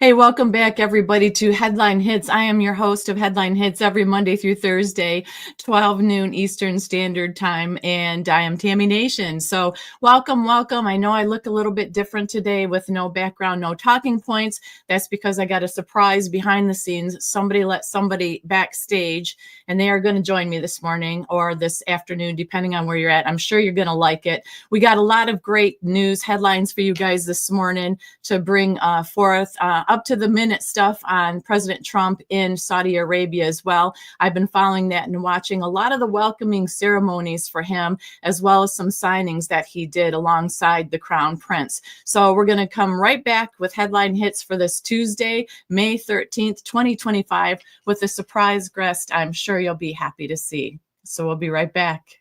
Hey, welcome back, everybody, to Headline Hits. I am your host of Headline Hits every Monday through Thursday, 12 noon Eastern Standard Time, and I am Tammy Nation. So welcome, welcome. I know I look a little bit different today with no background, no talking points. That's because I got a surprise behind the scenes. Somebody let somebody backstage, and they are going to join me this morning or this afternoon, depending on where you're at. I'm sure you're going to like it. We got a lot of great news headlines for you guys this morning to bring forth up to the minute stuff on President Trump in Saudi Arabia as well. I've been following that and watching a lot of the welcoming ceremonies for him, as well as some signings that he did alongside the Crown Prince. So we're going to come right back with Headline Hits for this Tuesday, May 13th, 2025, with a surprise guest I'm sure you'll be happy to see. So we'll be right back.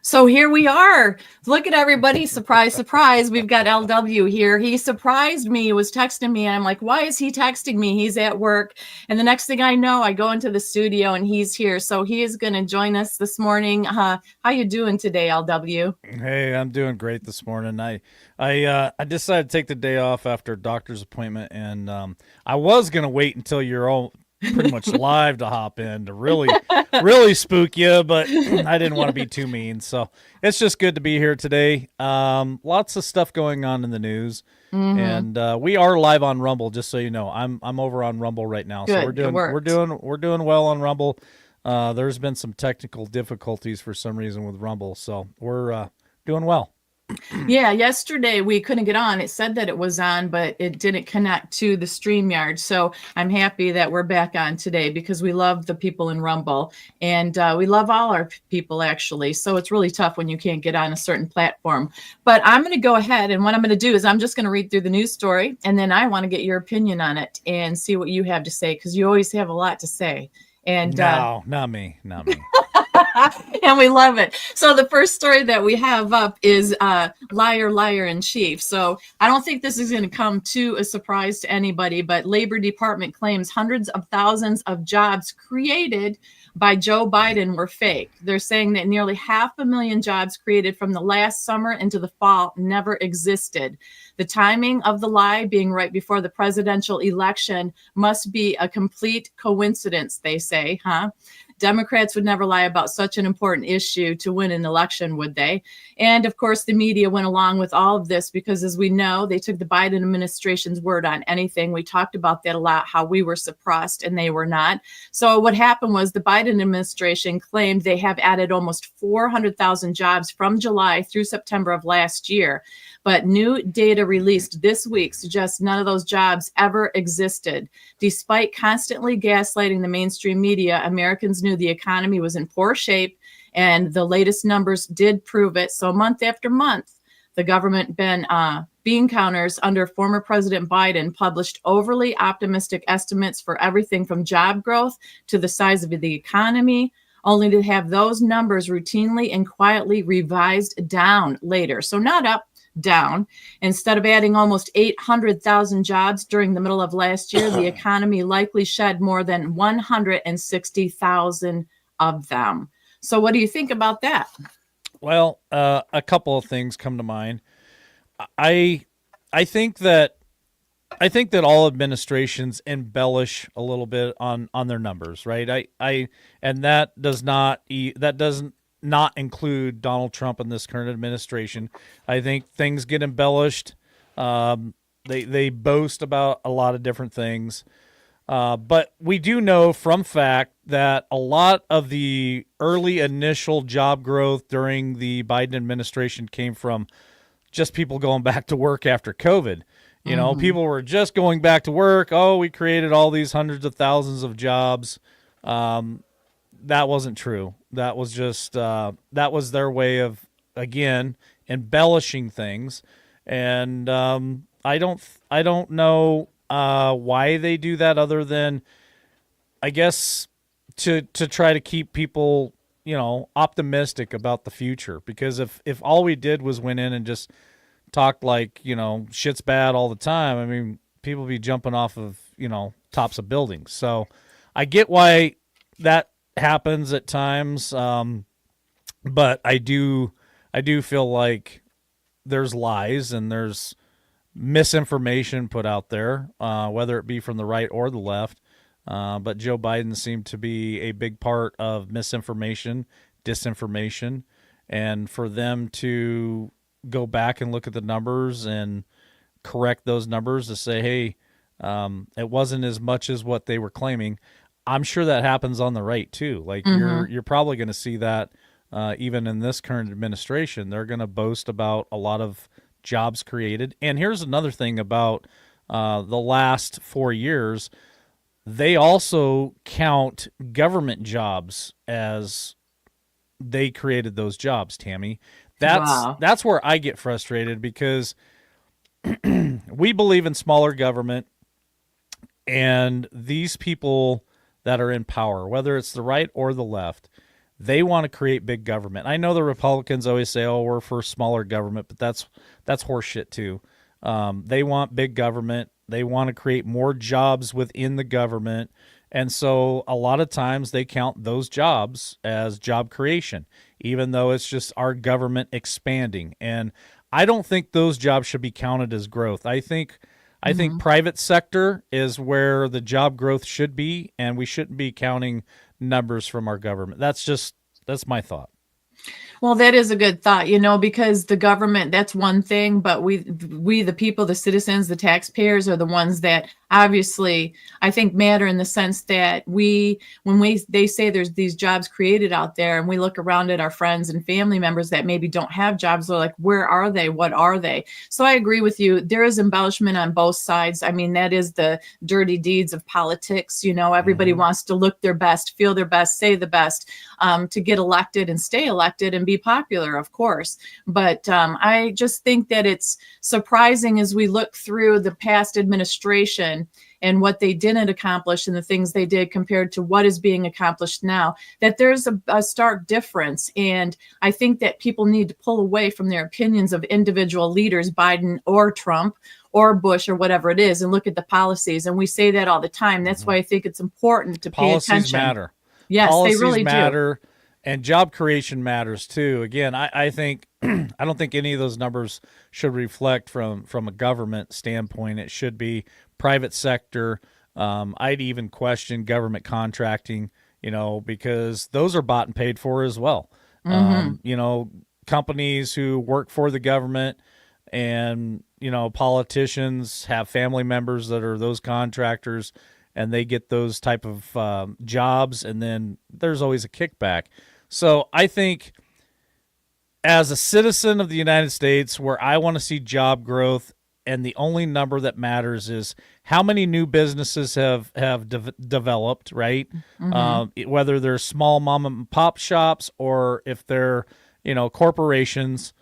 So here we are. Look at everybody. Surprise, surprise. We've got LW here. He surprised me, was texting me. And I'm like, why is he texting me? He's at work. And the next thing I know, I go into the studio and he's here. So he is going to join us this morning. How you doing today, LW? Hey, I'm doing great this morning. I decided to take the day off after a doctor's appointment, and I was going to wait until you're all pretty much live to hop in to really spook you, but I didn't want to be too mean. So it's just good to be here today. Lots of stuff going on in the news, and we are live on Rumble. Just so you know, I'm over on Rumble right now. Good, So we're doing well on Rumble. There's been some technical difficulties for some reason with Rumble, so we're doing well. Yeah, yesterday we couldn't get on. It said that it was on, but it didn't connect to the StreamYard. So I'm happy that we're back on today because we love the people in Rumble, and we love all our people, actually. So it's really tough when you can't get on a certain platform. But I'm going to go ahead, and what I'm going to do is I'm just going to read through the news story, and then I want to get your opinion on it and see what you have to say, because you always have a lot to say. And no, not me. and we love it. So the first story that we have up is liar, liar in chief. So I don't think this is going to come to a surprise to anybody, but Labor Department claims hundreds of thousands of jobs created by Joe Biden were fake. They're saying that nearly 500,000 jobs created from the last summer into the fall never existed. The timing of the lie being right before the presidential election must be a complete coincidence, they say, huh? Democrats would never lie about such an important issue to win an election, would they? And of course, the media went along with all of this because, as we know, they took the Biden administration's word on anything. We talked about that a lot, how we were suppressed and they were not. So what happened was the Biden administration claimed they have added almost 400,000 jobs from July through September of last year. But new data released this week suggests none of those jobs ever existed. Despite constantly gaslighting the mainstream media, Americans knew the economy was in poor shape, and the latest numbers did prove it. So month after month, the government bean counters under former President Biden published overly optimistic estimates for everything from job growth to the size of the economy, only to have those numbers routinely and quietly revised down later. So not up, down. Instead of adding almost 800,000 jobs during the middle of last year, the economy likely shed more than 160,000 of them. So what do you think about that? Well, a couple of things come to mind. I think that all administrations embellish a little bit on their numbers, right? And that doesn't not include Donald Trump in this current administration. I think things get embellished. They boast about a lot of different things. But we do know from fact that a lot of the early initial job growth during the Biden administration came from just people going back to work after COVID. You know, people were just going back to work. Oh, we created all these hundreds of thousands of jobs. That wasn't true. That was just that was their way of, again, embellishing things. And I don't know why they do that, other than, I guess, to try to keep people, optimistic about the future. Because if all we did was went in and just talked like, shit's bad all the time, I mean, people be jumping off of, tops of buildings. So I get why that happens at times. But I do feel like there's lies and there's misinformation put out there, whether it be from the right or the left. But Joe Biden seemed to be a big part of misinformation, disinformation, and for them to go back and look at the numbers and correct those numbers to say, hey, it wasn't as much as what they were claiming. I'm sure that happens on the right too. Like you're probably going to see that even in this current administration. They're going to boast about a lot of jobs created. And here's another thing about the last 4 years. They also count government jobs as they created those jobs, Tammy. That's where I get frustrated, because we believe in smaller government, and these people that are in power, whether it's the right or the left, they want to create big government. I know the Republicans always say, "Oh, we're for smaller government," but that's horseshit too. They want big government. They want to create more jobs within the government. And so a lot of times they count those jobs as job creation, even though it's just our government expanding. And I don't think those jobs should be counted as growth. I think private sector is where the job growth should be, and we shouldn't be counting numbers from our government. That's my thought. Well, that is a good thought, because the government, that's one thing, but we, the people, the citizens, the taxpayers are the ones that obviously I think matter, in the sense that they say there's these jobs created out there, and we look around at our friends and family members that maybe don't have jobs. They're like, where are they? What are they? So I agree with you. There is embellishment on both sides. I mean, that is the dirty deeds of politics. Everybody wants to look their best, feel their best, say the best, to get elected and stay elected and be popular, of course. But I just think that it's surprising, as we look through the past administration and what they didn't accomplish and the things they did compared to what is being accomplished now, that there's a stark difference. And I think that people need to pull away from their opinions of individual leaders, Biden or Trump or Bush or whatever it is, and look at the policies. And we say that all the time. That's why I think it's important to pay attention. Policies matter. Yes, policies they really matter, and job creation matters too. Again, I think I don't think any of those numbers should reflect from a government standpoint. It should be private sector. I'd even question government contracting, because those are bought and paid for as well. Companies who work for the government and, politicians have family members that are those contractors, and they get those type of jobs, and then there's always a kickback. So I think, as a citizen of the United States, where I want to see job growth, and the only number that matters is how many new businesses have developed, right? Whether they're small mom and pop shops, or if they're, corporations,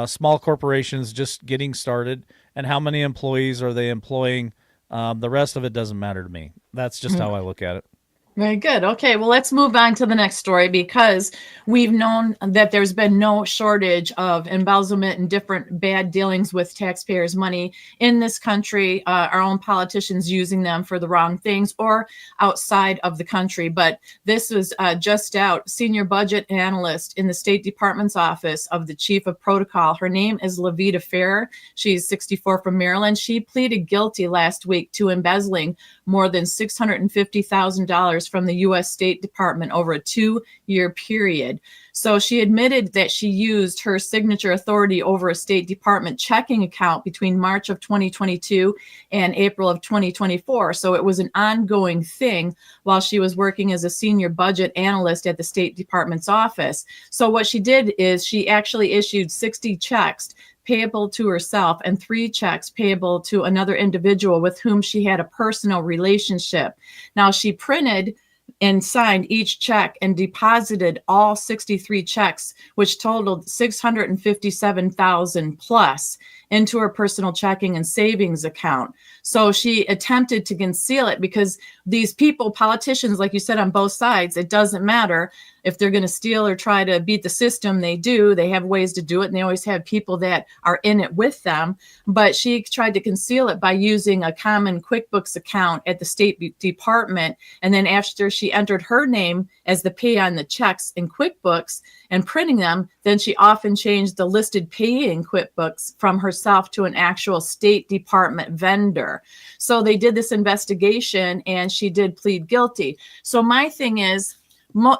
small corporations just getting started, and how many employees are they employing. The rest of it doesn't matter to me. That's just how I look at it. Very good. Okay, well, let's move on to the next story, because we've known that there's been no shortage of embezzlement and different bad dealings with taxpayers' money in this country, our own politicians using them for the wrong things, or outside of the country. But this was just out. Senior budget analyst in the State Department's office of the chief of protocol. Her name is Levita Ferrer. She's 64 from Maryland. She pleaded guilty last week to embezzling more than $650,000 from the U.S. State Department over a 2-year period. So she admitted that she used her signature authority over a State Department checking account between March of 2022 and April of 2024. So it was an ongoing thing while she was working as a senior budget analyst at the State Department's office. So what she did is she actually issued 60 checks payable to herself and 3 checks payable to another individual with whom she had a personal relationship. Now, she printed and signed each check and deposited all 63 checks, which totaled $657,000 plus. into her personal checking and savings account. So she attempted to conceal it because these people, politicians, like you said, on both sides, it doesn't matter if they're going to steal or try to beat the system. They have ways to do it, and they always have people that are in it with them. But she tried to conceal it by using a common QuickBooks account at the State Department. And then after she entered her name as the pay on the checks in QuickBooks and printing them, then she often changed the listed payee in QuickBooks from herself to an actual State Department vendor. So they did this investigation, and she did plead guilty. So my thing is,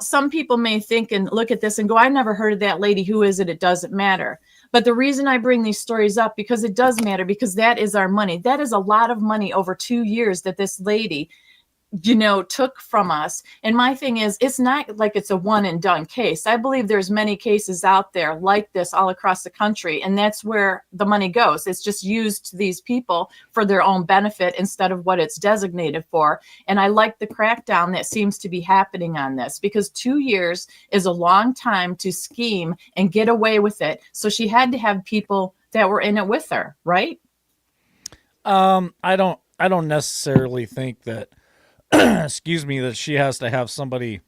some people may think and look at this and go, I never heard of that lady. Who is it? It doesn't matter. But the reason I bring these stories up, because it does matter, because that is our money. That is a lot of money over 2 years that this lady, took from us. And my thing is, it's not like it's a one and done case. I believe there's many cases out there like this all across the country. And that's where the money goes. It's just used to these people for their own benefit instead of what it's designated for. And I like the crackdown that seems to be happening on this, because 2 years is a long time to scheme and get away with it. So she had to have people that were in it with her, right? I don't necessarily think that excuse me, that she has to have somebody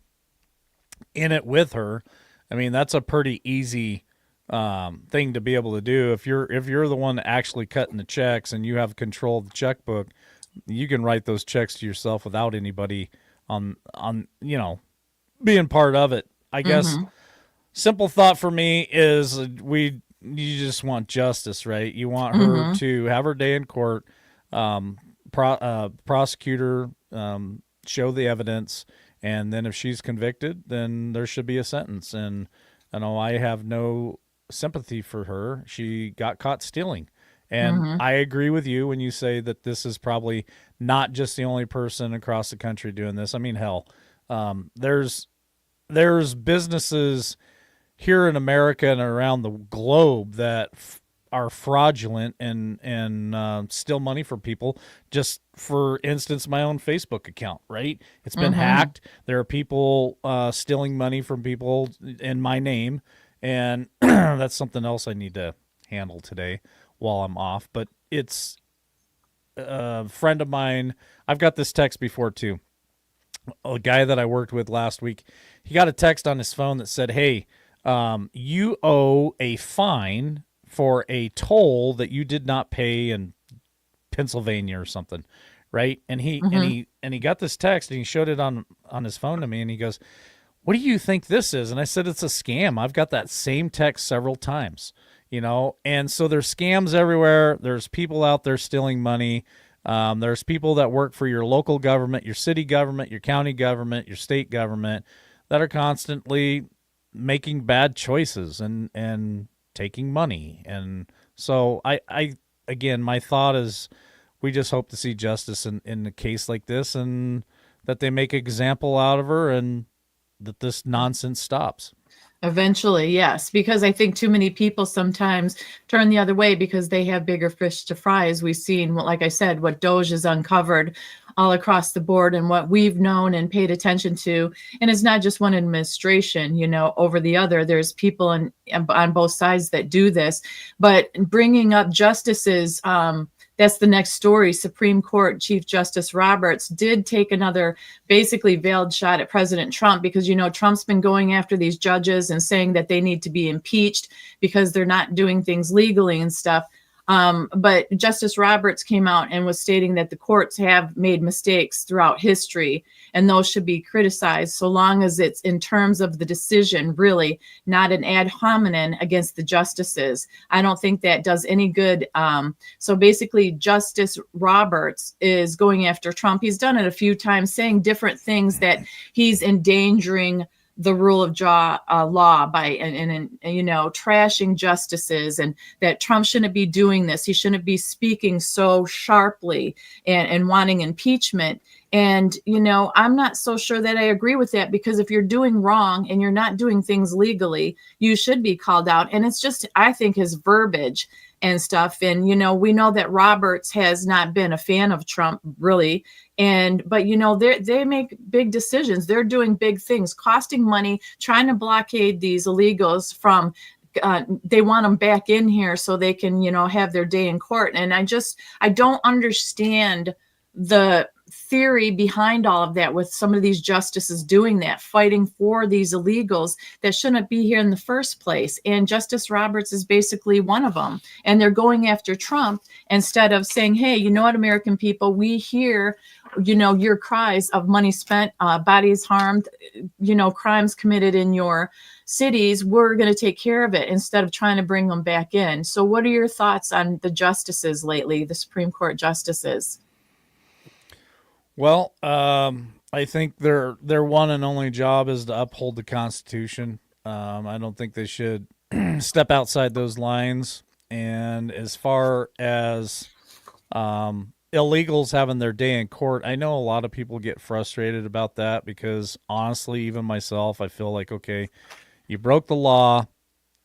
in it with her. I mean, that's a pretty easy thing to be able to do. If you're the one actually cutting the checks and you have control of the checkbook, you can write those checks to yourself without anybody on being part of it. I guess simple thought for me is you just want justice, right? You want her to have her day in court, prosecutor show the evidence, and then if she's convicted, then there should be a sentence. And I have no sympathy for her. She got caught stealing, and I agree with you when you say that this is probably not just the only person across the country doing this. I mean, hell, there's businesses here in America and around the globe that are fraudulent and steal money from people. Just for instance, my own Facebook account, right? It's been hacked. There are people stealing money from people in my name, and that's something else I need to handle today while I'm off. But it's a friend of mine. I've got this text before too. A guy that I worked with last week, he got a text on his phone that said, hey, you owe a fine for a toll that you did not pay in Pennsylvania or something, right? And he got this text, and he showed it on his phone to me, and he goes, what do you think this is? And I said, it's a scam. I've got that same text several times, and so there's scams everywhere. There's people out there stealing money. There's people that work for your local government, your city government, your county government, your state government, that are constantly making bad choices and taking money. And so I again, my thought is we just hope to see justice in a case like this, and that they make an example out of her, and that this nonsense stops. Eventually, yes, because I think too many people sometimes turn the other way because they have bigger fish to fry. As we've seen, like I said, what DOJ has uncovered all across the board, and what we've known and paid attention to. And it's not just one administration, over the other. There's people on both sides that do this. But bringing up justices, that's the next story. Supreme Court Chief Justice Roberts did take another basically veiled shot at President Trump, because, Trump's been going after these judges and saying that they need to be impeached because they're not doing things legally and stuff. But Justice Roberts came out and was stating that the courts have made mistakes throughout history, and those should be criticized so long as it's in terms of the decision, really, not an ad hominem against the justices. I don't think that does any good. So basically, Justice Roberts is going after Trump. He's done it a few times, saying different things, that he's endangering the rule of law by and trashing justices, and that Trump shouldn't be doing this. He shouldn't be speaking so sharply and wanting impeachment. And, I'm not so sure that I agree with that, because if you're doing wrong and you're not doing things legally, you should be called out. And it's just, I think, his verbiage and stuff. And, we know that Roberts has not been a fan of Trump, really. But they make big decisions. They're doing big things, costing money, trying to blockade these illegals from they want them back in here so they can, have their day in court. And I don't understand the theory behind all of that, with some of these justices doing that, fighting for these illegals that shouldn't be here in the first place. And Justice Roberts is basically one of them. And they're going after Trump instead of saying, hey, you know what, American people, we hear, your cries of money spent, bodies harmed, crimes committed in your cities. We're going to take care of it instead of trying to bring them back in. So what are your thoughts on the justices lately, the Supreme Court justices? Well, I think their one and only job is to uphold the Constitution. I don't think they should step outside those lines. And as far as illegals having their day in court, I know a lot of people get frustrated about that because honestly, even myself, I feel like, okay, you broke the law,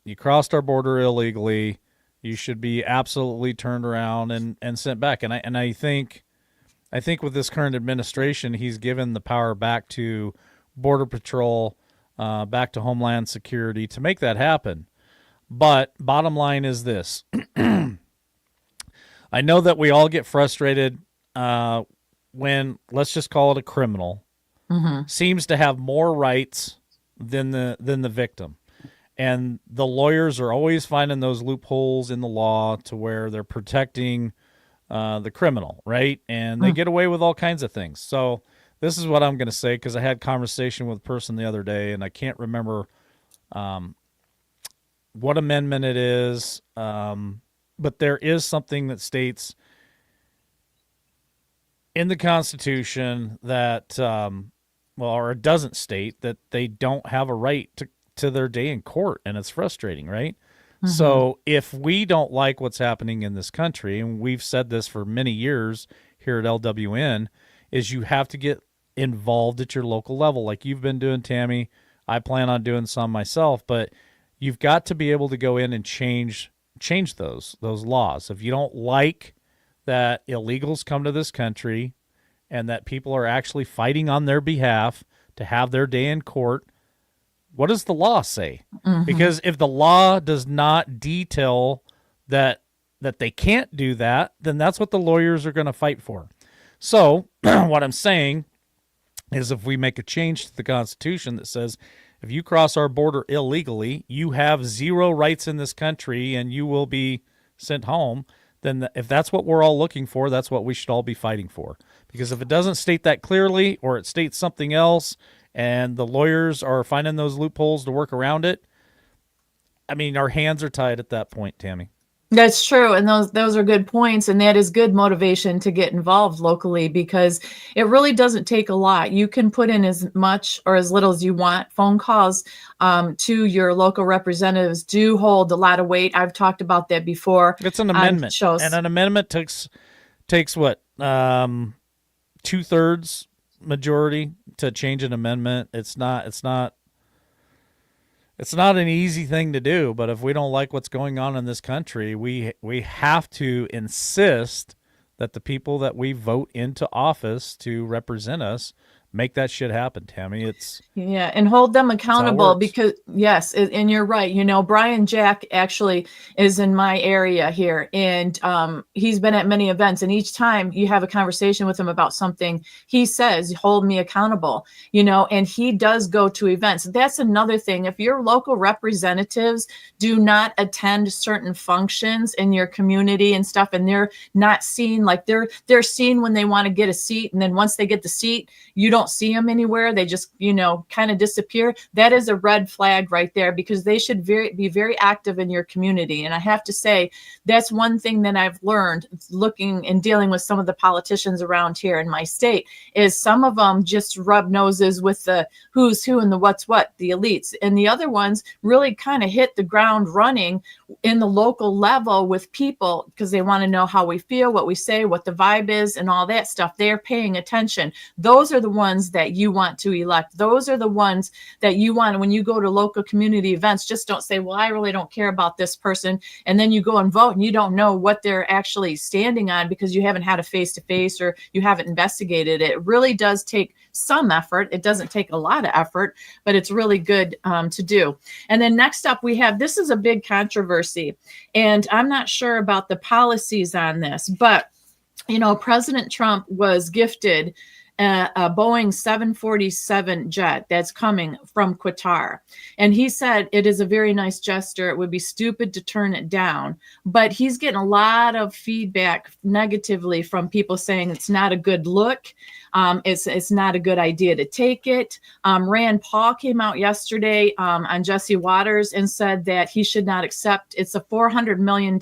you crossed our border illegally, you should be absolutely turned around and sent back. And I think with this current administration, he's given the power back to Border Patrol, back to Homeland Security to make that happen. But bottom line is this. I know that we all get frustrated when, let's just call it a criminal, seems to have more rights than the victim. And the lawyers are always finding those loopholes in the law to where they're protecting the criminal, right? And they get away with all kinds of things. So this is what I'm going to say, because I had conversation with a person the other day, and I can't remember what amendment it is, but there is something that states in the Constitution that, or it doesn't state that they don't have a right to their day in court, and it's frustrating, right? So if we don't like what's happening in this country, and we've said this for many years here at LWN, is you have to get involved at your local level like you've been doing, Tammy. I plan on doing some myself, but you've got to be able to go in and change those laws. If you don't like that illegals come to this country and that people are actually fighting on their behalf to have their day in court, what does the law say? Because if the law does not detail that they can't do that, then that's what the lawyers are going to fight for. So what I'm saying is, if we make a change to the Constitution that says, if you cross our border illegally, you have zero rights in this country and you will be sent home, then if that's what we're all looking for, that's what we should all be fighting for. Because if it doesn't state that clearly, or it states something else, and the lawyers are finding those loopholes to work around it, I mean, our hands are tied at that point, Tammy. That's true. And those are good points. And that is good motivation to get involved locally, because it really doesn't take a lot. You can put in as much or as little as you want. Phone calls to your local representatives do hold a lot of weight. I've talked about that before. It's an amendment. And an amendment takes what? 2/3 majority to change an amendment. It's not an easy thing to do, but if we don't like what's going on in this country, we have to insist that the people that we vote into office to represent us make that shit happen, Tammy. And hold them accountable, because yes, and you're right. Brian Jack actually is in my area here, and he's been at many events, and each time you have a conversation with him about something, he says, hold me accountable, and he does go to events. That's another thing. If your local representatives do not attend certain functions in your community and stuff, and they're not seen, like they're seen when they want to get a seat, and then once they get the seat, you don't see them anywhere. They just, kind of disappear. That is a red flag right there, because they should be very active in your community. And I have to say, that's one thing that I've learned looking and dealing with some of the politicians around here in my state, is some of them just rub noses with the who's who and the what's what, the elites. And the other ones really kind of hit the ground running in the local level with people, because they want to know how we feel, what we say, what the vibe is, and all that stuff. They're paying attention. Those are the ones ones that you want to elect. Those are the ones that you want. When you go to local community events, just don't say, well, I really don't care about this person. And then you go and vote and you don't know what they're actually standing on because you haven't had a face-to-face or you haven't investigated it. It really does take some effort. It doesn't take a lot of effort, but it's really good to do. And then next up we have, this is a big controversy, and I'm not sure about the policies on this, but President Trump was gifted a Boeing 747 jet that's coming from Qatar. And he said it is a very nice gesture. It would be stupid to turn it down. But he's getting a lot of feedback negatively from people saying it's not a good look. It's not a good idea to take it. Rand Paul came out yesterday on Jesse Waters and said that he should not accept. It's a $400 million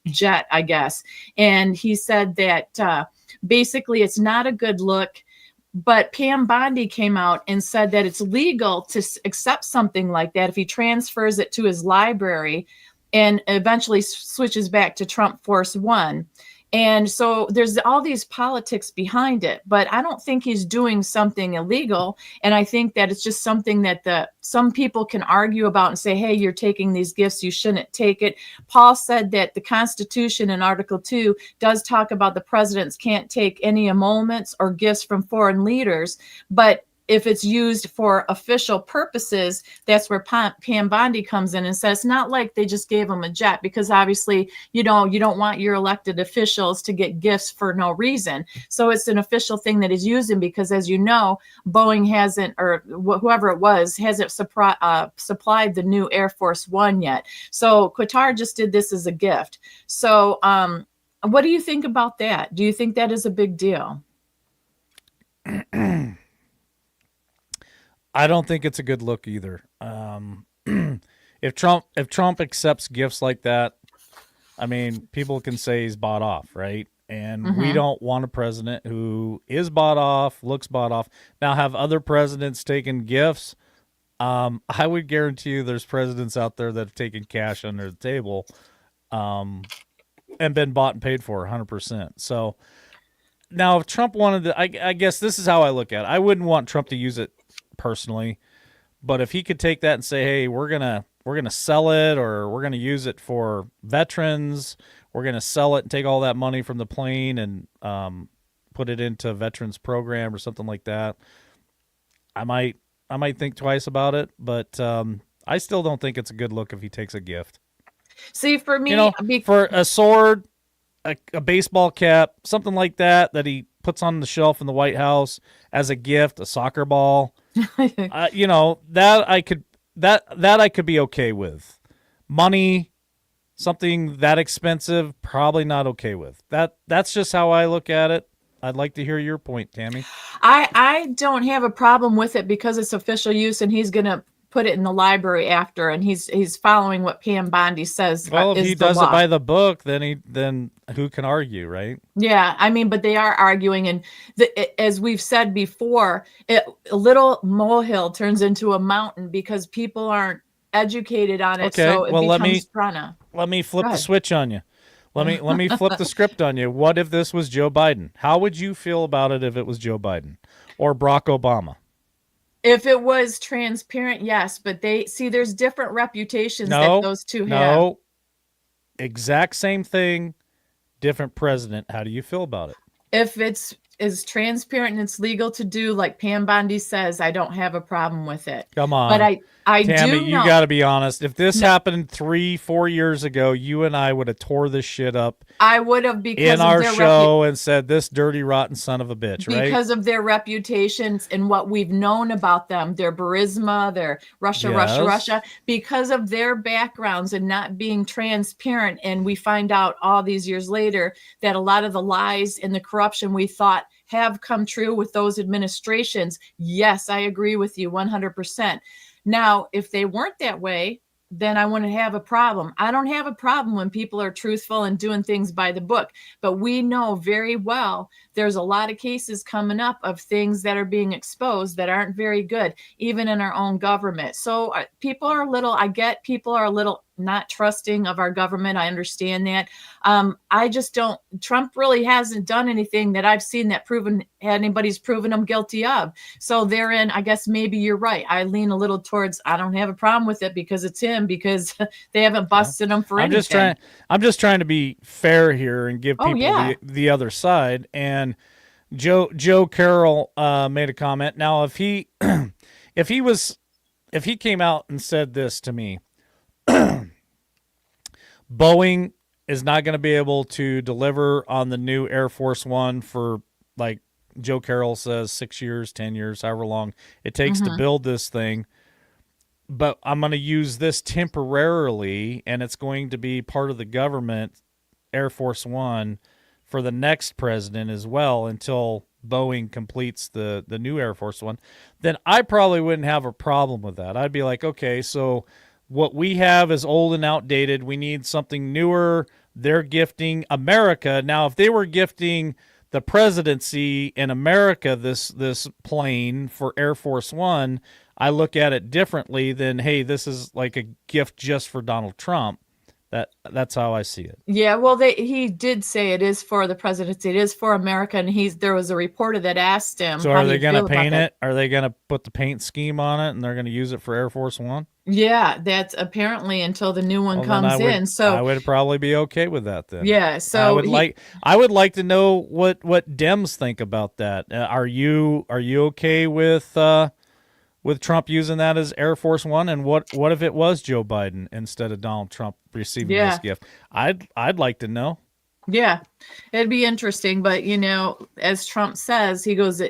jet, I guess. And he said that basically it's not a good look. But Pam Bondi came out and said that it's legal to accept something like that if he transfers it to his library and eventually switches back to Trump Force One. And so there's all these politics behind it, but I don't think he's doing something illegal. And I think that it's just something that some people can argue about and say, hey, you're taking these gifts, you shouldn't take it. Paul said that the Constitution in Article 2 does talk about the presidents can't take any emoluments or gifts from foreign leaders, but if it's used for official purposes, that's where Pam Bondi comes in and says, not like they just gave him a jet, because obviously, you don't want your elected officials to get gifts for no reason. So it's an official thing that is using, because as you know, Boeing hasn't, or whoever it was, hasn't supplied the new Air Force One yet. So Qatar just did this as a gift. So what do you think about that? Do you think that is a big deal? I don't think it's a good look either. If Trump accepts gifts like that, I mean, people can say he's bought off, right? And we don't want a president who is bought off, looks bought off. Now, have other presidents taken gifts? I would guarantee you there's presidents out there that have taken cash under the table and been bought and paid for 100%. So now if Trump wanted to, I guess this is how I look at it. I wouldn't want Trump to use it personally, but if he could take that and say, hey, we're gonna sell it, or we're gonna use it for veterans, we're gonna sell it and take all that money from the plane and put it into a veterans program or something like that, I might think twice about it. But I still don't think it's a good look if he takes a gift. See, for me, for a sword, a baseball cap, something like that he puts on the shelf in the White House as a gift, a soccer ball, that I could be okay with. Money, something that expensive, probably not okay with. That's just how I look at it. I'd like to hear your point, Tammy. I don't have a problem with it because it's official use, and he's gonna put it in the library after, and he's following what Pam Bondi says. Well, if he does it by the book, then who can argue, right? Yeah, I mean, but they are arguing, and as we've said before, a little molehill turns into a mountain because people aren't educated on it. Okay, so it becomes let me flip the switch on you. Let me flip the script on you. What if this was Joe Biden? How would you feel about it if it was Joe Biden or Barack Obama? If it was transparent, yes, but there's different reputations that those two have. No, exact same thing, different president. How do you feel about it? If it's transparent and it's legal to do, like Pam Bondi says, I don't have a problem with it. Come on. But I Tammy, do know. You got to be honest. If this happened 3-4 years ago, you and I would have tore this shit up. I would have, because in our show and said, this dirty, rotten son of a bitch, right? Because of their reputations and what we've known about them, their Burisma, their Russia, because of their backgrounds and not being transparent. And we find out all these years later that a lot of the lies and the corruption we thought have come true with those administrations. Yes, I agree with you 100%. Now, if they weren't that way, then I wouldn't have a problem. I don't have a problem when people are truthful and doing things by the book. But we know very well there's a lot of cases coming up of things that are being exposed that aren't very good, even in our own government. So people are a little not trusting of our government. I understand that. I just don't. Trump really hasn't done anything that I've seen that anybody's proven him guilty of. So therein, I guess maybe you're right. I lean a little towards I don't have a problem with it because it's him, because they haven't busted him for anything. I'm just trying to be fair here and give people the other side. And Joe Carroll made a comment. Now, if he if he came out and said this to me, Boeing is not going to be able to deliver on the new Air Force One for, like Joe Carroll says, 6 years, 10 years, however long it takes to build this thing. But I'm going to use this temporarily, and it's going to be part of the government, Air Force One, for the next president as well until Boeing completes the new Air Force One, then I probably wouldn't have a problem with that. I'd be like, okay, so what we have is old and outdated. We need something newer. They're gifting America. Now, if they were gifting the presidency in America this plane for Air Force One, I look at it differently than, hey, this is like a gift just for Donald Trump. That's how I see it. Yeah, well, he did say it is for the presidency. It is for America, and there was a reporter that asked him. So are they going to paint it? Are they going to put the paint scheme on it, and they're going to use it for Air Force One? Yeah, that's apparently until the new one comes in. So I would probably be okay with that then. Yeah, so I would like to know what Dems think about that. Are you okay with Trump using that as Air Force One? And what if it was Joe Biden instead of Donald Trump receiving this gift? I'd like to know. Yeah, it'd be interesting. But, as Trump says, he goes,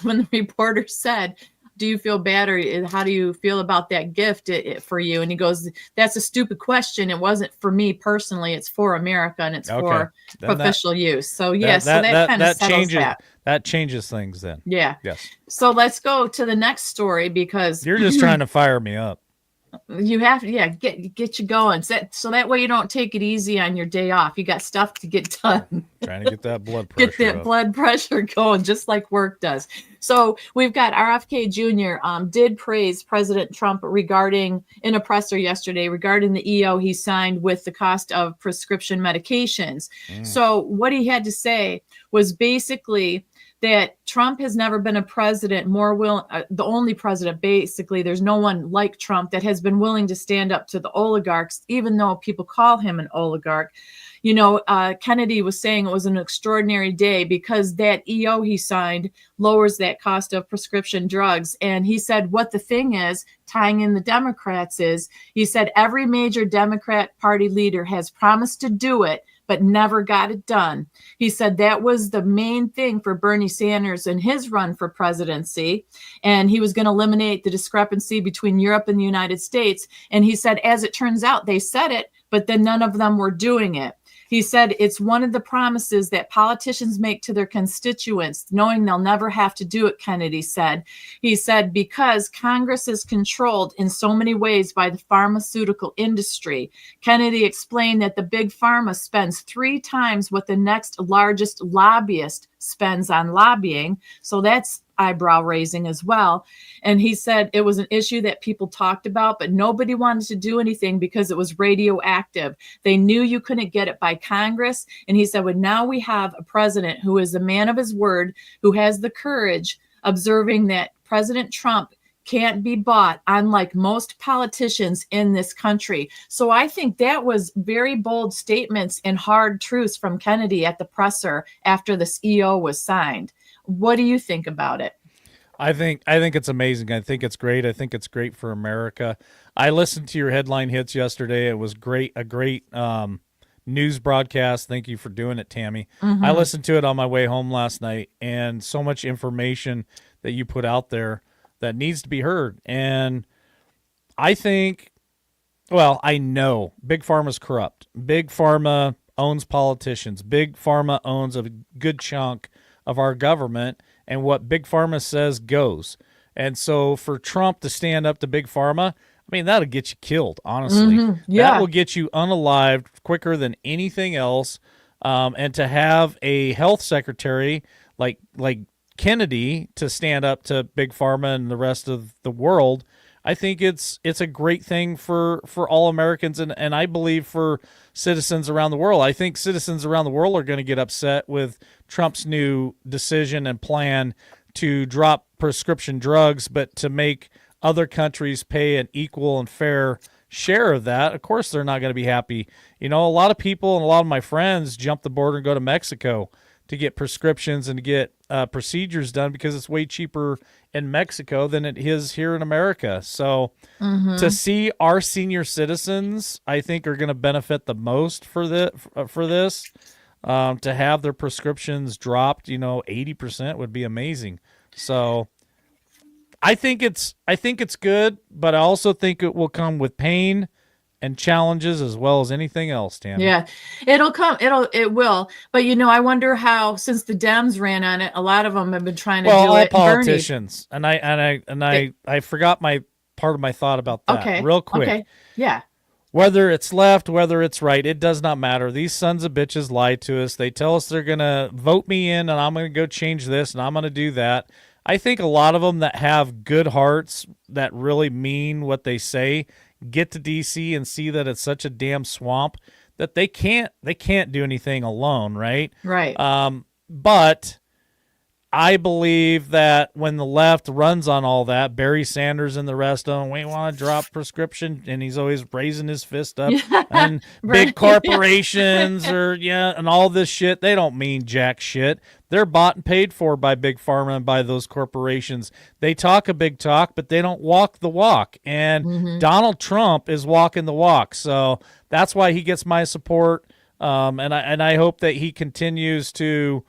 when the reporter said, do you feel bad, or how do you feel about that gift for you? And he goes, that's a stupid question. It wasn't for me personally. It's for America, and it's for official use. So, so that kind of settles that. That changes things then. Yeah. Yes. So let's go to the next story, because you're just trying to fire me up. You have to, get you going. So that way you don't take it easy on your day off. You got stuff to get done. Trying to get that blood pressure blood pressure going, just like work does. So we've got RFK Jr. Did praise President Trump in a presser yesterday regarding the EO he signed with the cost of prescription medications. So what he had to say was basically that Trump has never been a president the only president, basically, there's no one like Trump that has been willing to stand up to the oligarchs, even though people call him an oligarch. Kennedy was saying it was an extraordinary day because that EO he signed lowers that cost of prescription drugs. And he said what the thing is, tying in the Democrats is, he said every major Democrat Party leader has promised to do it, but never got it done. He said that was the main thing for Bernie Sanders in his run for presidency. And he was going to eliminate the discrepancy between Europe and the United States. And he said, as it turns out, they said it, but then none of them were doing it. He said it's one of the promises that politicians make to their constituents, knowing they'll never have to do it, Kennedy said. He said, because Congress is controlled in so many ways by the pharmaceutical industry. Kennedy explained that the big pharma spends 3 times what the next largest lobbyist spends on lobbying. So that's eyebrow raising as well. And he said it was an issue that people talked about, but nobody wanted to do anything because it was radioactive. They knew you couldn't get it by Congress. And he said, well, now we have a president who is a man of his word, who has the courage, observing that President Trump can't be bought, unlike most politicians in this country. So I think that was very bold statements and hard truths from Kennedy at the presser after this EO was signed. What do you think about it? I think it's amazing. I think it's great. I think it's great for America. I listened to your headline hits yesterday. It was great, a great news broadcast. Thank you for doing it, Tammy. I listened to it on my way home last night, and so much information that you put out there that needs to be heard. And I think, I know Big Pharma's corrupt. Big Pharma owns politicians. Big Pharma owns a good chunk of our government, and what Big Pharma says goes. And so for Trump to stand up to Big Pharma, that'll get you killed, honestly. That will get you unalived quicker than anything else. And to have a health secretary like Kennedy to stand up to Big Pharma and the rest of the world, I think it's a great thing for all Americans, and I believe for citizens around the world. I think citizens around the world are going to get upset with Trump's new decision and plan to drop prescription drugs, but to make other countries pay an equal and fair share of that. Of course, they're not going to be happy. You know, a lot of people and a lot of my friends jump the border and go to Mexico to get prescriptions and to get procedures done because it's way cheaper in Mexico than it is here in America. So to see our senior citizens, I think, are going to benefit the most for this. To have their prescriptions dropped, 80% would be amazing. So I think it's good, but I also think it will come with pain and challenges as well as anything else, Tammy. Yeah, it will. But I wonder how, since the Dems ran on it, a lot of them have been trying to do all it. politicians, and I forgot my part of my thought about that. Okay, real quick. Okay, yeah. Whether it's left, whether it's right, it does not matter. These sons of bitches lie to us. They tell us they're going to vote me in and I'm going to go change this and I'm going to do that. I think a lot of them that have good hearts that really mean what they say get to DC and see that it's such a damn swamp that they can't do anything alone, right? Right. But I believe that when the left runs on all that, Barry Sanders and the rest of them, we want to drop prescription, and he's always raising his fist up, and right. big corporations and all this shit, they don't mean jack shit. They're bought and paid for by Big Pharma and by those corporations. They talk a big talk, but they don't walk the walk. And Donald Trump is walking the walk. So that's why he gets my support. And I hope that he continues to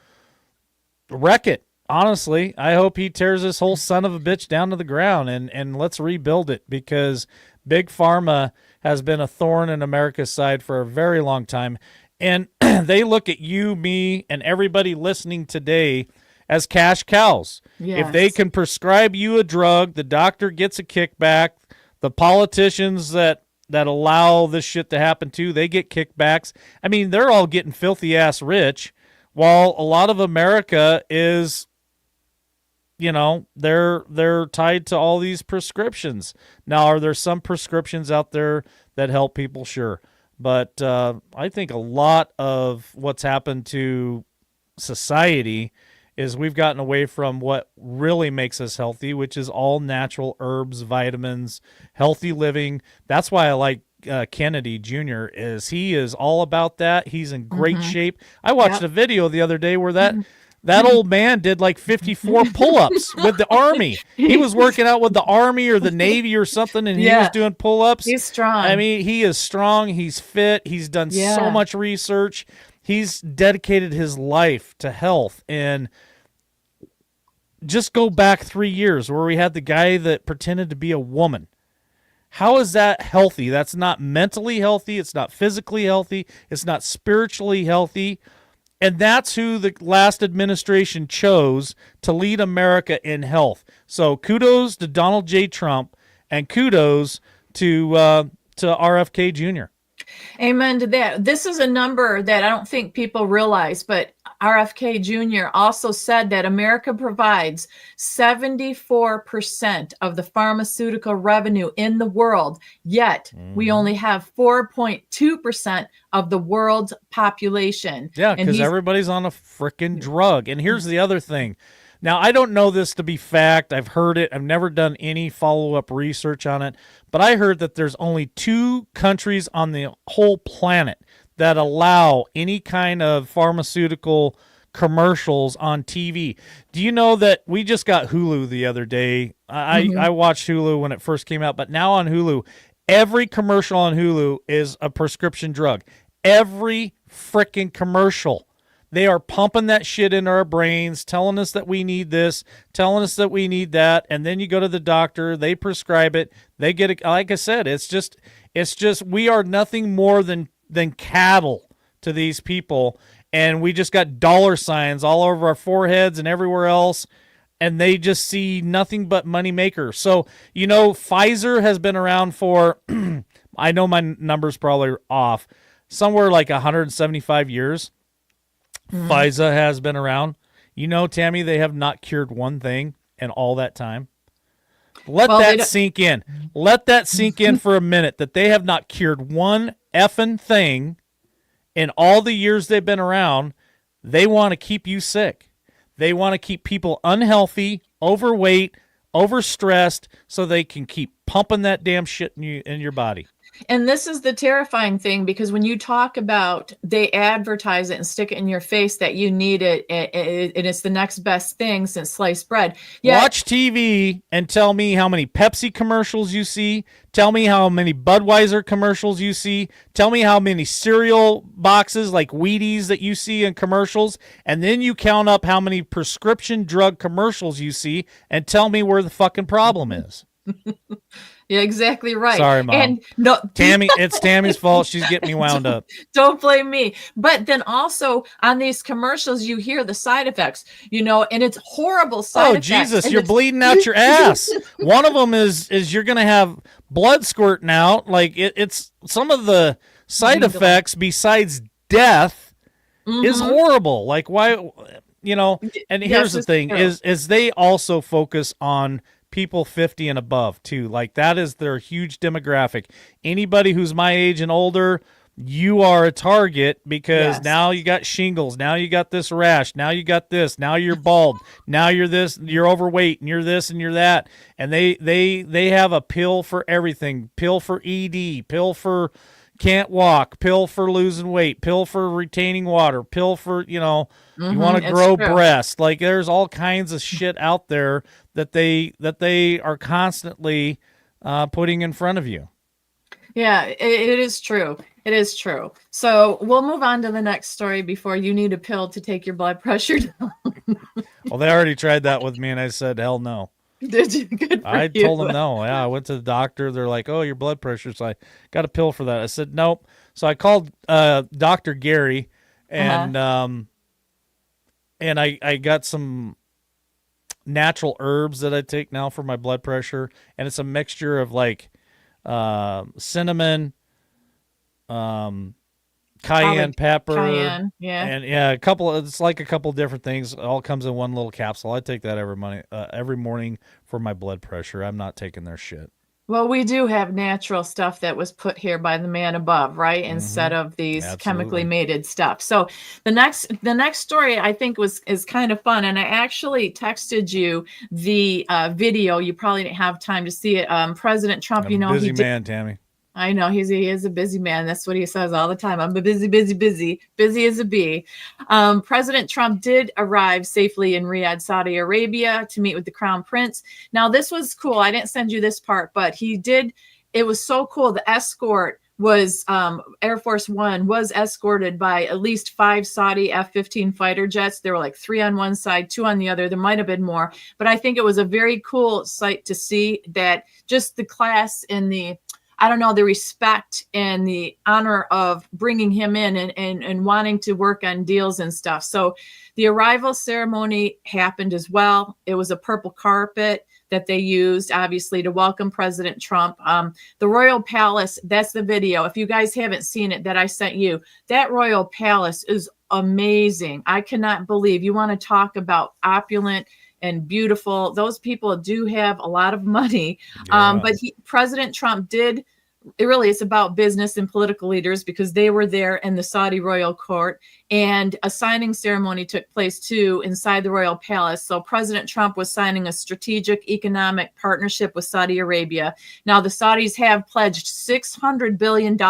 wreck it. Honestly, I hope he tears this whole son of a bitch down to the ground and let's rebuild it, because Big Pharma has been a thorn in America's side for a very long time. And they look at you, me, and everybody listening today as cash cows. Yes. If they can prescribe you a drug, the doctor gets a kickback. The politicians that allow this shit to happen to, they get kickbacks. I mean, they're all getting filthy ass rich, while a lot of America is, they're tied to all these prescriptions. Now, are there some prescriptions out there that help people? Sure. But I think a lot of what's happened to society is we've gotten away from what really makes us healthy, which is all natural herbs, vitamins, healthy living. That's why I like Kennedy Jr. He is all about that. He's in great shape. I watched a video the other day where that old man did like 54 pull-ups with the Army. He was working out with the Army or the Navy or something, and he was doing pull-ups. He's strong. I mean, he is strong. He's fit. He's done so much research. He's dedicated his life to health. And just go back 3 years where we had the guy that pretended to be a woman. How is that healthy? That's not mentally healthy. It's not physically healthy. It's not spiritually healthy. And that's who the last administration chose to lead America in health. So kudos to Donald J. Trump, and kudos to RFK Jr. Amen to that. This is a number that I don't think people realize, but RFK Jr. also said that America provides 74% of the pharmaceutical revenue in the world, yet we only have 4.2% of the world's population. Yeah, because everybody's on a freaking drug. And here's the other thing. Now, I don't know this to be fact. I've heard it. I've never done any follow-up research on it. But I heard that there's only 2 countries on the whole planet that allow any kind of pharmaceutical commercials on TV. Do you know that we just got Hulu the other day? I watched Hulu when it first came out, but now on Hulu, every commercial on Hulu is a prescription drug. Every freaking commercial. They are pumping that shit into our brains, telling us that we need this, telling us that we need that, and then you go to the doctor, they prescribe it, they get it. Like I said, it's just we are nothing more than cattle to these people, and we just got dollar signs all over our foreheads and everywhere else, and they just see nothing but money makers. So, Pfizer has been around for, I know my number's probably off, somewhere like 175 years. Pfizer has been around. Tammy, they have not cured one thing in all that time. Let Well, that sink in. Let that sink in for a minute that they have not cured one effing thing in all the years they've been around. They want to keep you sick. They want to keep people unhealthy, overweight, overstressed, so they can keep pumping that damn shit in your body. And this is the terrifying thing, because when you talk about, they advertise it and stick it in your face that you need it, and it's the next best thing since sliced bread. Watch TV and tell me how many Pepsi commercials you see. Tell me how many Budweiser commercials you see. Tell me how many cereal boxes like Wheaties that you see in commercials. And then you count up how many prescription drug commercials you see and tell me where the fucking problem is. Yeah, exactly right. Sorry, Mom. And no, Tammy, it's Tammy's fault. She's getting me wound up. Don't blame me. But then also on these commercials, you hear the side effects, and it's horrible side effects. Oh, Jesus, and you're bleeding out your ass. One of them is you're going to have blood squirting out. Like it's some of the side effects besides death is horrible. Like why, and here's the thing is they also focus on people 50 and above too. Like that is their huge demographic. Anybody who's my age and older, you are a target because now you got shingles. Now you got this rash. Now you got this. Now you're bald. Now you're this. You're overweight, and you're this, and you're that. And they have a pill for everything. Pill for ED. Pill for can't walk. Pill for losing weight. Pill for retaining water. Pill for you want to grow breasts. Like there's all kinds of shit out there that they are constantly putting in front of you. Yeah, it is true. It is true. So we'll move on to the next story before you need a pill to take your blood pressure down. Well, they already tried that with me, and I said, hell no. Did you? Good for I you. told them no. Yeah, I went to the doctor. They're like, oh, your blood pressure. So I got a pill for that. I said, nope. So I called Dr. Gary, and and I got some natural herbs that I take now for my blood pressure, and it's a mixture of like cinnamon, cayenne pepper, and it's like a couple different things. It all comes in one little capsule. I take that every morning for my blood pressure. I'm not taking their shit. Well, we do have natural stuff that was put here by the man above, right? Instead of these chemically mated stuff. So the next story I think is kind of fun, and I actually texted you the video. You probably didn't have time to see it. President Trump, busy man, Tammy. I know he is a busy man. That's what he says all the time. I'm busy as a bee. President Trump did arrive safely in Riyadh, Saudi Arabia to meet with the Crown Prince. Now, this was cool. I didn't send you this part, but he did. It was so cool. The escort was Air Force One was escorted by at least 5 Saudi F-15 fighter jets. There were like 3 on one side, 2 on the other. There might have been more, but I think it was a very cool sight to see that just the class and the respect and the honor of bringing him in and wanting to work on deals and stuff. So the arrival ceremony happened as well. It was a purple carpet that they used, obviously, to welcome President Trump. The Royal Palace, that's the video. If you guys haven't seen it that I sent you, that Royal Palace is amazing. I cannot believe, you want to talk about opulent and beautiful. Those people do have a lot of money. But President Trump did, it's about business and political leaders because they were there in the Saudi royal court, and a signing ceremony took place too inside the royal palace. So President Trump was signing a strategic economic partnership with Saudi Arabia. Now the Saudis have pledged $600 billion.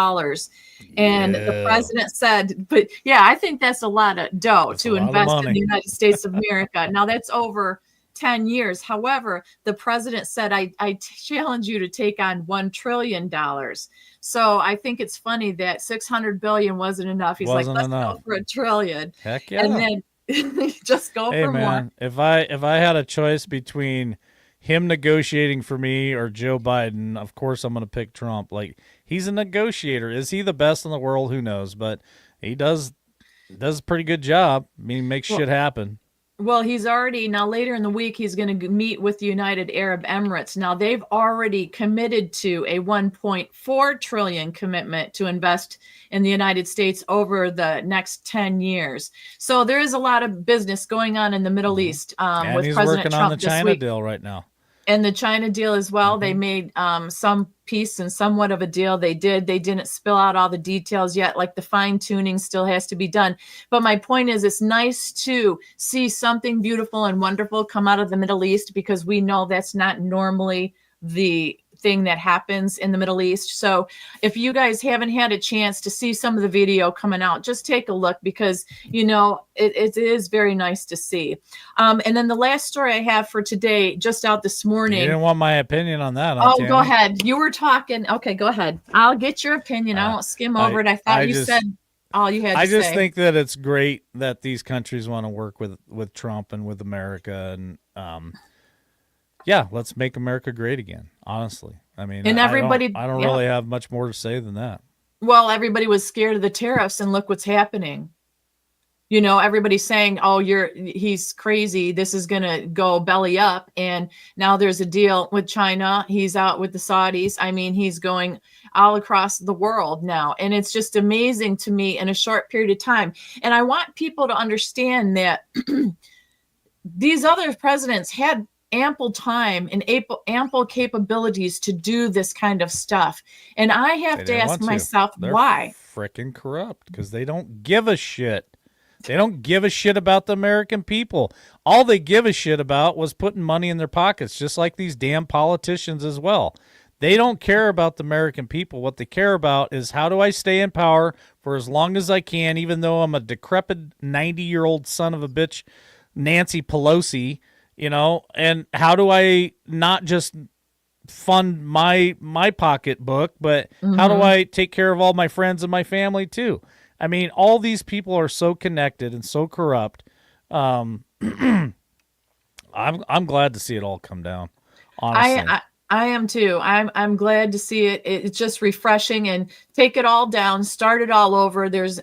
And the president said, but I think that's a lot of dough to invest in the United States of America. Now that's over 10 years. However, the president said, I challenge you to take on $1 trillion. So I think it's funny that 600 billion wasn't enough. He's let's go for $1 trillion. Heck yeah. And then just go for more. If I had a choice between him negotiating for me or Joe Biden, of course I'm going to pick Trump. Like, he's a negotiator. Is he the best in the world? Who knows? But he does a pretty good job. I mean, he makes shit happen. Well, he's already, now later in the week, he's going to meet with the United Arab Emirates. Now, they've already committed to a 1.4 trillion commitment to invest in the United States over the next 10 years. So there is a lot of business going on in the Middle East and with he's President working Trump on the this China week. deal right now. And the China deal as well. They made some piece and somewhat of a deal. They didn't spill out all the details yet. Like the fine tuning still has to be done. But my point is, it's nice to see something beautiful and wonderful come out of the Middle East, because we know that's not normally the thing that happens in the Middle East. So if you guys haven't had a chance to see some of the video coming out, just take a look, because it is very nice to see. And then the last story I have for today, just out this morning. You didn't want my opinion on that. Oh, go ahead. You were talking. Okay, go ahead. I'll get your opinion. I won't skim over it. I thought you said all you had to say. I just think that it's great that these countries want to work with Trump and with America, and yeah, let's make America great again. Honestly, I mean, and everybody, I don't really have much more to say than that. Well, everybody was scared of the tariffs, and look what's happening. Everybody's saying, "Oh, he's crazy. This is gonna go belly up." And now there's a deal with China. He's out with the Saudis. I mean, he's going all across the world now, and it's just amazing to me in a short period of time. And I want people to understand that these other presidents had ample time and ample capabilities to do this kind of stuff. And I have to ask myself, why? Freaking corrupt, because they don't give a shit. They don't give a shit about the American people. All they give a shit about was putting money in their pockets, just like these damn politicians as well. They don't care about the American people. What they care about is, how do I stay in power for as long as I can, even though I'm a decrepit 90-year-old son of a bitch, Nancy Pelosi, and how do I not just fund my pocketbook, but how do I take care of all my friends and my family too? I mean, all these people are so connected and so corrupt. I'm glad to see it all come down. Honestly, I am too. I'm glad to see it. It's just refreshing, and take it all down, start it all over. There's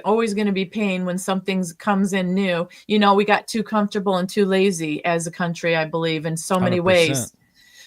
always going to be pain when something comes in new. We got too comfortable and too lazy as a country, I believe, in so many 100%. ways.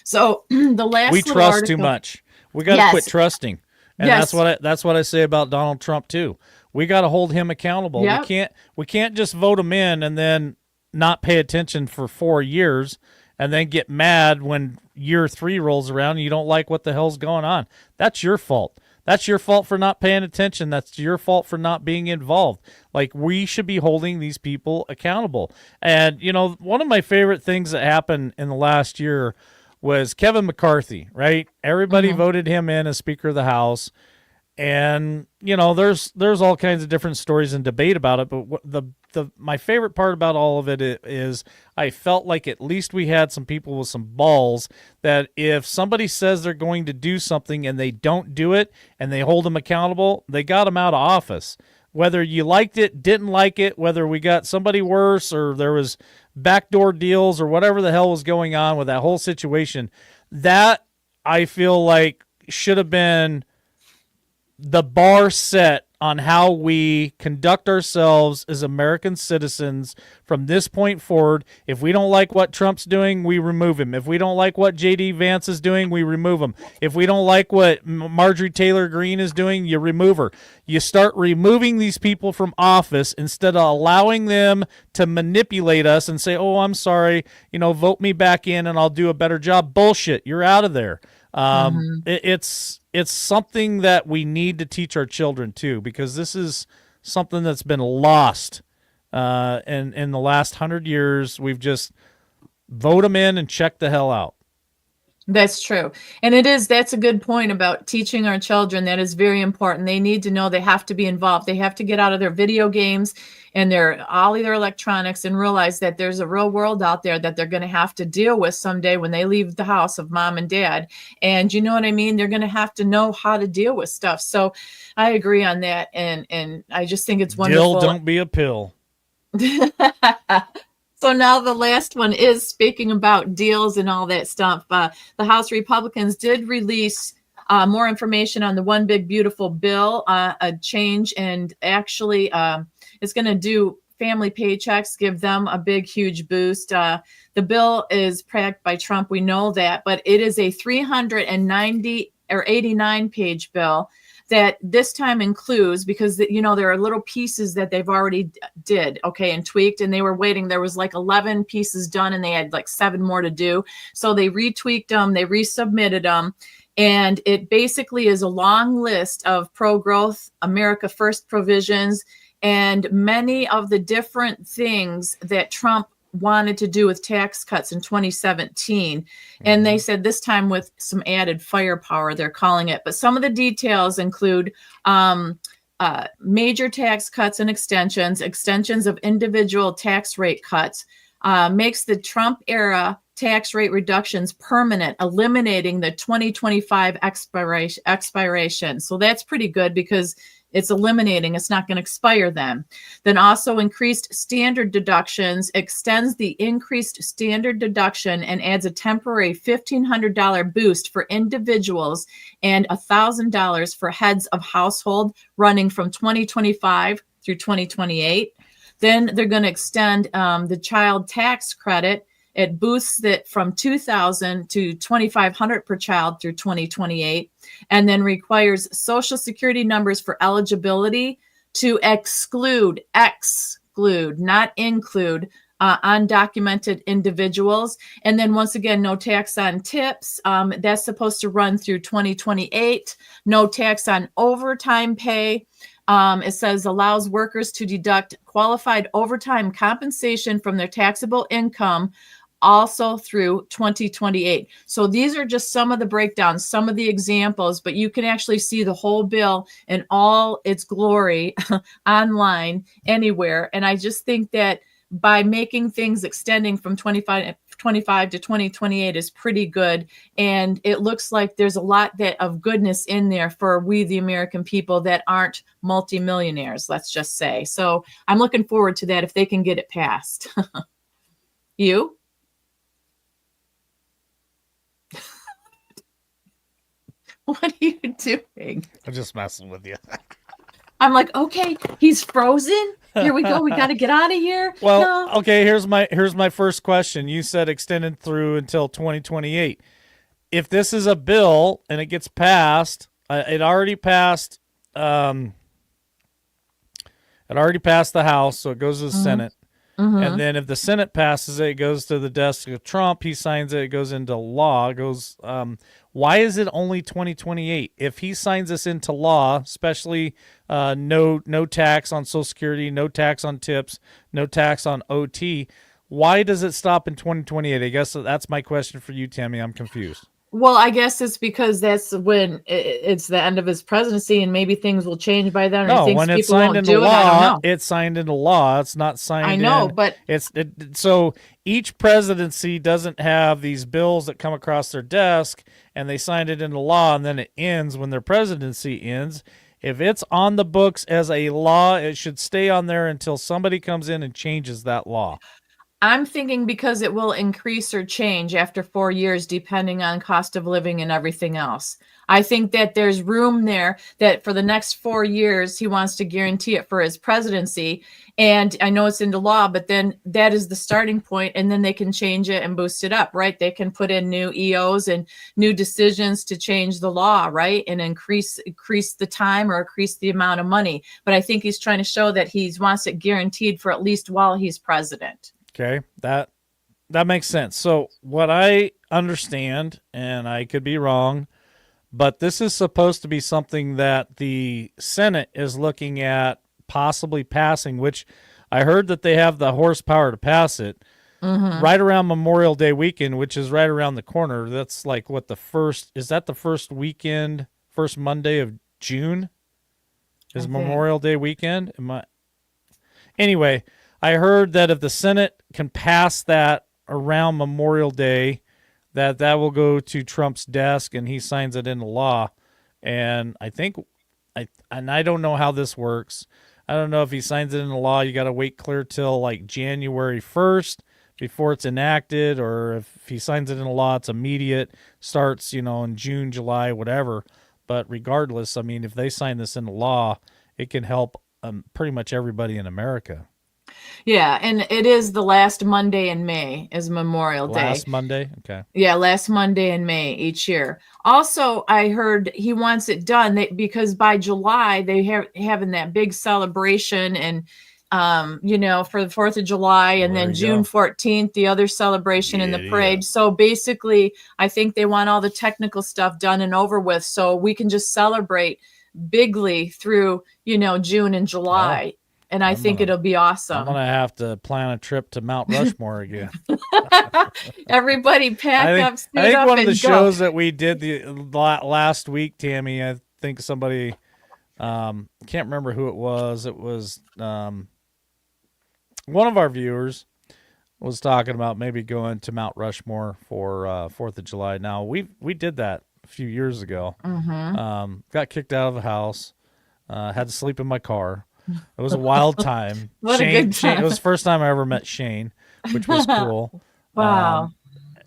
So the last we trust too much. We got to quit trusting, and that's what I say about Donald Trump too. We got to hold him accountable. Yep. We can't just vote him in and then not pay attention for 4 years, and then get mad when year 3 rolls around and you don't like what the hell's going on. That's your fault. That's your fault for not paying attention. That's your fault for not being involved. Like, we should be holding these people accountable. And, one of my favorite things that happened in the last year was Kevin McCarthy, right? Everybody voted him in as Speaker of the House. And, there's all kinds of different stories and debate about it. But my favorite part about all of it is I felt like at least we had some people with some balls, that if somebody says they're going to do something and they don't do it and they hold them accountable, they got them out of office. Whether you liked it, didn't like it, whether we got somebody worse or there was backdoor deals or whatever the hell was going on with that whole situation, that I feel like should have been the bar set on how we conduct ourselves as American citizens from this point forward. If we don't like what Trump's doing, we remove him. If we don't like what J.D. Vance is doing, we remove him. If we don't like what Marjorie Taylor Greene is doing, you remove her. You start removing these people from office instead of allowing them to manipulate us and say, "Oh, I'm sorry, vote me back in and I'll do a better job." Bullshit. You're out of there. It's something that we need to teach our children too, because this is something that's been lost in the last 100 years. We've just vote them in and check the hell out. That's true. And that's a good point about teaching our children. That is very important. They need to know they have to be involved. They have to get out of their video games and all of their electronics and realize that there's a real world out there that they're going to have to deal with someday when they leave the house of mom and dad. And you know what I mean? They're going to have to know how to deal with stuff. So I agree on that. And I just think it's wonderful. Don't be a pill. So now the last one is, speaking about deals and all that stuff, the House Republicans did release more information on the One Big Beautiful Bill, a change, and actually it's going to do family paychecks, give them a big, huge boost. The bill is backed by Trump. We know that, but it is a 390 or 89 page bill that this time includes, because there are little pieces that they've already did, okay, and tweaked, and they were waiting. There was like 11 pieces done, and they had like 7 more to do. So they retweaked them, they resubmitted them, and it basically is a long list of pro-growth, America First provisions, and many of the different things that Trump wanted to do with tax cuts in 2017. And they said this time with some added firepower, they're calling it. But some of the details include major tax cuts and extensions of individual tax rate cuts, makes the Trump era tax rate reductions permanent, eliminating the 2025 expiration. So that's pretty good because it's eliminating, it's not going to expire then. Then also increased standard deductions, extends the increased standard deduction and adds a temporary $1,500 boost for individuals and $1,000 for heads of household running from 2025 through 2028. Then they're going to extend the child tax credit. It boosts it from $2,000 to $2,500 per child through 2028, and then requires Social Security numbers for eligibility to exclude, not include, undocumented individuals. And then once again, no tax on tips. That's supposed to run through 2028. No tax on overtime pay. It says allows workers to deduct qualified overtime compensation from their taxable income also through 2028. So these are just some of the breakdowns, some of the examples, but you can actually see the whole bill in all its glory online anywhere. And I just think that by making things extending from 25 to 2028 is pretty good. And it looks like there's a lot of goodness in there for we, the American people that aren't multimillionaires, let's just say. So I'm looking forward to that if they can get it passed. You? What are you doing? I'm just messing with you. I'm like, okay, he's frozen. Here we go. We got to get out of here. Well, okay, here's my first question. You said extended through until 2028. If this is a bill and it gets passed, it already passed the House, so it goes to the Senate. And then if the Senate passes it, it goes to the desk of Trump. He signs it. It goes into law. It goes. Why is it only 2028? If he signs this into law, especially no tax on Social Security, no tax on tips, no tax on OT, why does it stop in 2028? I guess that's my question for you, Tammy. I'm confused. Well, I guess it's because that's when it's the end of his presidency, and maybe things will change by then. No, when it's signed into law, it's signed into law. It's not signed. I know, but so each presidency doesn't have these bills that come across their desk, and they signed it into law, and then it ends when their presidency ends. If it's on the books as a law, it should stay on there until somebody comes in and changes that law. I'm thinking because it will increase or change after 4 years, depending on cost of living and everything else. I think that there's room there that for the next 4 years, he wants to guarantee it for his presidency. And I know it's into law, but then that is the starting point, and then they can change it and boost it up, right? They can put in new EOs and new decisions to change the law, right? And increase the time or increase the amount of money. But I think he's trying to show that he wants it guaranteed for at least while he's president. Okay, that makes sense. So what I understand, and I could be wrong, but this is supposed to be something that the Senate is looking at possibly passing, which I heard that they have the horsepower to pass it right around Memorial Day weekend, which is right around the corner. That's like what the first Monday of June is Memorial Day weekend. Anyway, I heard that if the Senate can pass that around Memorial Day, that will go to Trump's desk and he signs it into law. And I don't know how this works. I don't know if he signs it into law, you got to wait clear till like January 1st before it's enacted, or if he signs it into law, it's immediate, starts, in June, July, whatever. But regardless, I mean, if they sign this into law, it can help pretty much everybody in America. Yeah, and it is the last Monday in May is Memorial Day. Last Monday. Okay. Yeah, last Monday in May each year. Also, I heard he wants it done because by July they have having that big celebration and for the 4th of July, and There then you June go. 14th, the other celebration in the Giddy parade. up. So basically, I think they want all the technical stuff done and over with so we can just celebrate bigly through, June and July. And I I'm think gonna it'll be I'm awesome. gonna have to plan a trip to Mount Rushmore again. Everybody pack I up, think suit up, one of the and go. shows that we did the last week, Tammy. I think somebody can't remember who it was. It was one of our viewers was talking about maybe going to Mount Rushmore for 4th of July. Now we did that a few years ago. Got kicked out of the house. Had to sleep in my car. It was a wild time. What a good Shane, time. it was the first time I ever met Shane, which was cool. Wow.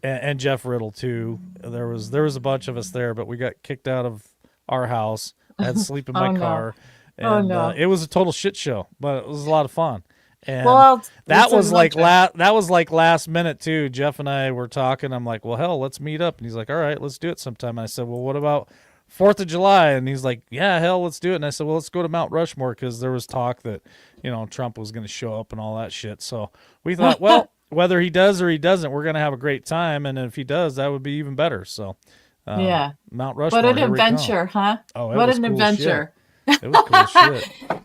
And Jeff Riddle too. There was a bunch of us there, but we got kicked out of our house. I had to sleep in my Oh, no. car, Oh, and no. it was a total shit show, but it was a lot of fun. And Well, that it's a was like adventure. that was like last minute too. Jeff and I were talking. I'm like, well, hell, let's meet up. And he's like, all right, let's do it sometime. And I said, well, what about 4th of July? And he's like, yeah, hell, let's do it. And I said, well, let's go to Mount Rushmore because there was talk that Trump was going to show up and all that shit. So we thought, well, whether he does or he doesn't, we're going to have a great time. And if he does, that would be even better. So Yeah. Mount Rushmore, What an here we come. adventure, huh? Oh, it What was an cool as shit. adventure. It was cool as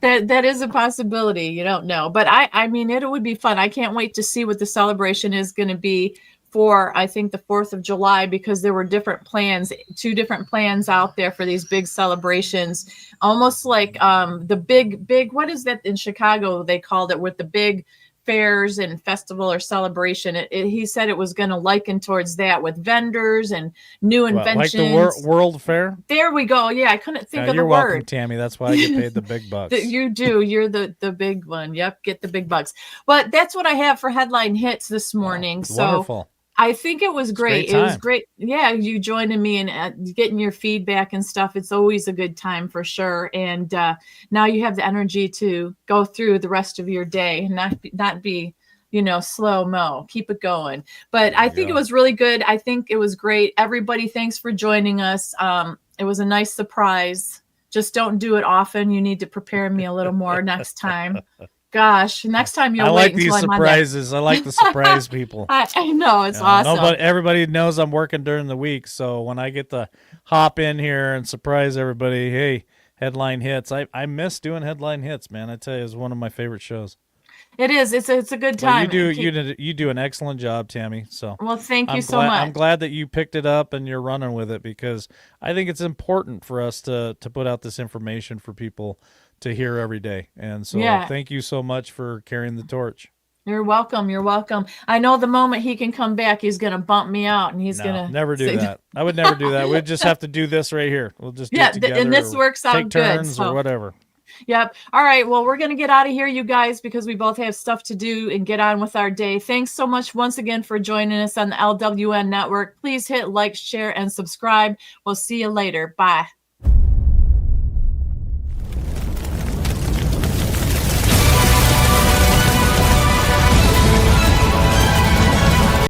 shit. That is a possibility. You don't know. But I mean, it would be fun. I can't wait to see what the celebration is going to be for, I think, the 4th of July, because there were different plans, 2 different plans out there for these big celebrations. Almost like the big, what is that in Chicago? They called it with the big fairs and festival or celebration. He said it was going to liken towards that with vendors and new Well, like inventions. the World Fair. There we go. Yeah, I couldn't think of the You're welcome, word. Tammy. That's why I get paid the big bucks. You do. You're the big one. Yep, get the big bucks. But that's what I have for headline hits this morning. So Wonderful. I think it was great. great It was time. great. Yeah, you joining me and getting your feedback and stuff. It's always a good time for sure. And now you have the energy to go through the rest of your day and not be slow mo. Keep it going. But I think it was really good. I think it was great. Everybody, thanks for joining us. It was a nice surprise. Just don't do it often. You need to prepare me a little more next time. Gosh, next time you'll I wait like until these I'm on there. surprises. I like the surprise people. I know, it's awesome. Everybody knows I'm working during the week, so when I get to hop in here and surprise everybody, hey, headline hits. I miss doing headline hits, man. I tell you, it's one of my favorite shows. It is. It's a good time. But you do an excellent job, Tammy. So well, thank you I'm so glad, much. I'm glad that you picked it up and you're running with it, because I think it's important for us to put out this information for people to hear every day. And so thank you so much for carrying the torch. You're welcome. You're welcome. I know the moment he can come back, he's going to bump me out and he's going to never do that. I would never do that. We'd just have to do this right here. We'll just do it together, and this works out take good. turns or whatever. Yep. All right. Well, we're going to get out of here, you guys, because we both have stuff to do and get on with our day. Thanks so much once again for joining us on the LWN Network. Please hit like, share, and subscribe. We'll see you later. Bye.